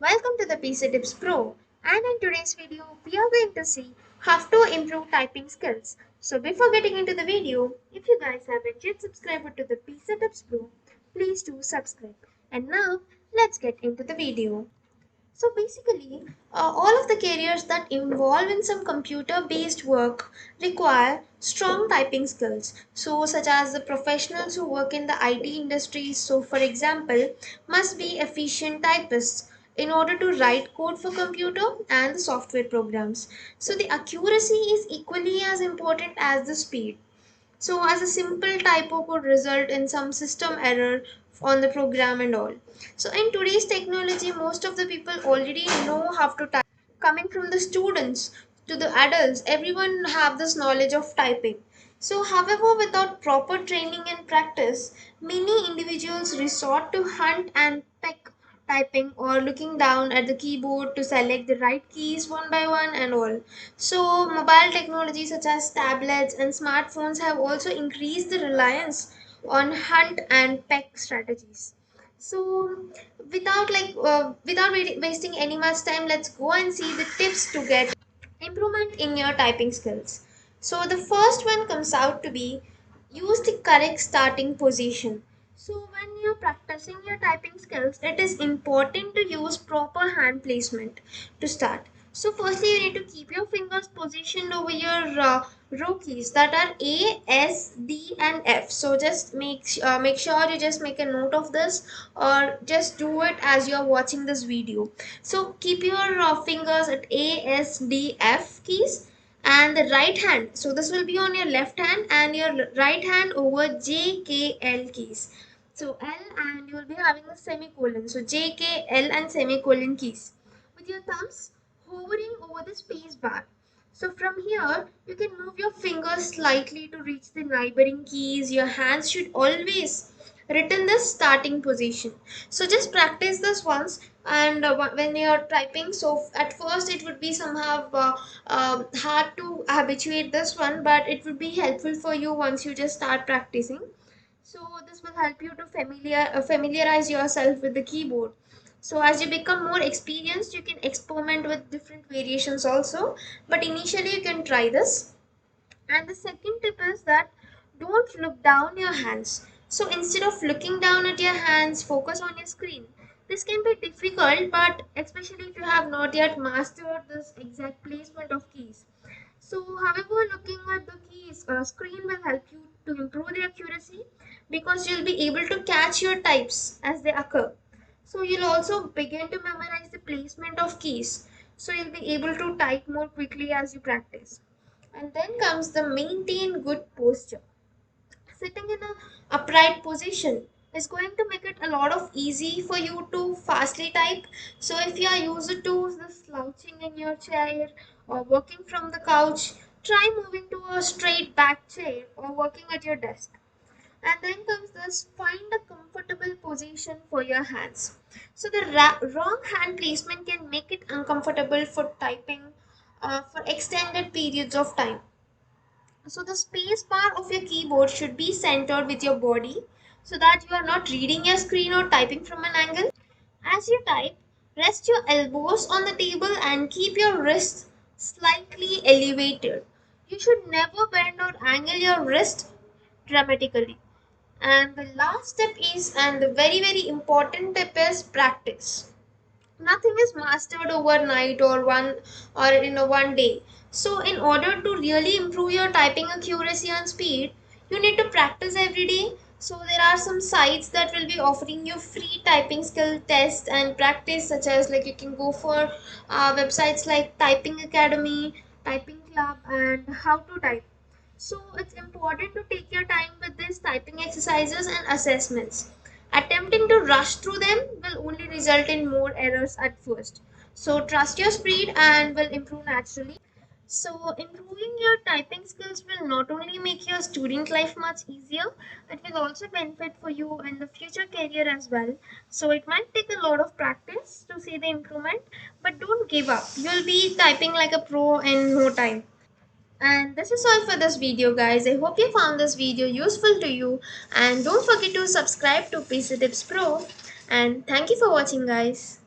Welcome to the PC Tips Pro, and in today's video we are going to see how to improve typing skills. So before getting into the video, if you guys haven't yet subscribed to the PC Tips Pro, please do subscribe. And now let's get into the video. So basically, all of the careers that involve in some computer-based work require strong typing skills. So such as the professionals who work in the IT industry, so for example, must be efficient typists in order to write code for computer and the software programs. So the accuracy is equally as important as the speed. So as a simple typo could result in some system error on the program and all. So in today's technology, most of the people already know how to type. Coming from the students to the adults, everyone have this knowledge of typing. So however, without proper training and practice, many individuals resort to hunt and peck typing or looking down at the keyboard to select the right keys one by one and all. So mobile technology such as tablets and smartphones have also increased the reliance on hunt and peck strategies. So without wasting any much time, let's go and see the tips to get improvement in your typing skills. So the first one comes out to be use the correct starting position. So when you're practicing your typing skills, it is important to use proper hand placement to start. So firstly, you need to keep your fingers positioned over your row keys that are A, S, D, and F. So just make sure you just make a note of this, or just do it as you are watching this video. So keep your fingers at A, S, D, F keys, and the right hand. So this will be on your left hand, and your right hand over J, K, L keys. So L, and you will be having the semicolon. So J, K, L, and semicolon keys. With your thumbs hovering over the space bar. So from here, you can move your fingers slightly to reach the neighboring keys. Your hands should always return the starting position. So just practice this once, and when you're typing, so at first it would be somehow hard to habituate this one, but it would be helpful for you once you just start practicing. So this will help you to familiarize yourself with the keyboard. So as you become more experienced, you can experiment with different variations also, but initially you can try this. And the second tip is that don't look down your hands. So instead of looking down at your hands, focus on your screen. This can be difficult, but especially if you have not yet mastered this exact placement of keys. So, however, looking at the keys screen will help you to improve the accuracy, because you'll be able to catch your types as they occur. So, you'll also begin to memorize the placement of keys. So, you'll be able to type more quickly as you practice. And then comes the maintain good posture. Sitting in a upright position is going to make it a lot of easy for you to fastly type. So if you are used to the slouching in your chair or working from the couch, try moving to a straight back chair or working at your desk. And then comes this, find a comfortable position for your hands. So the wrong hand placement can make it uncomfortable for typing for extended periods of time. So the space bar of your keyboard should be centered with your body, so that you are not reading your screen or typing from an angle. As you type, rest your elbows on the table and keep your wrists slightly elevated. You should never bend or angle your wrist dramatically. And the last step is, and the very important tip is, practice. Nothing is mastered overnight or in a one day. So in order to really improve your typing accuracy and speed, you need to practice every day. So there are some sites that will be offering you free typing skill tests and practice, such as like you can go for websites like Typing Academy, Typing Club, and How to Type. So it's important to take your time with these typing exercises and assessments. Attempting to rush through them will only result in more errors at first. So trust your speed and will improve naturally. So improving your typing skills will not only make your student life much easier, it will also benefit for you in the future career as well. So it might take a lot of practice to see the improvement, but don't give up. You'll be typing like a pro in no time. And this is all for this video, guys. I hope you found this video useful to you, and don't forget to subscribe to PC Tips Pro, and thank you for watching, guys.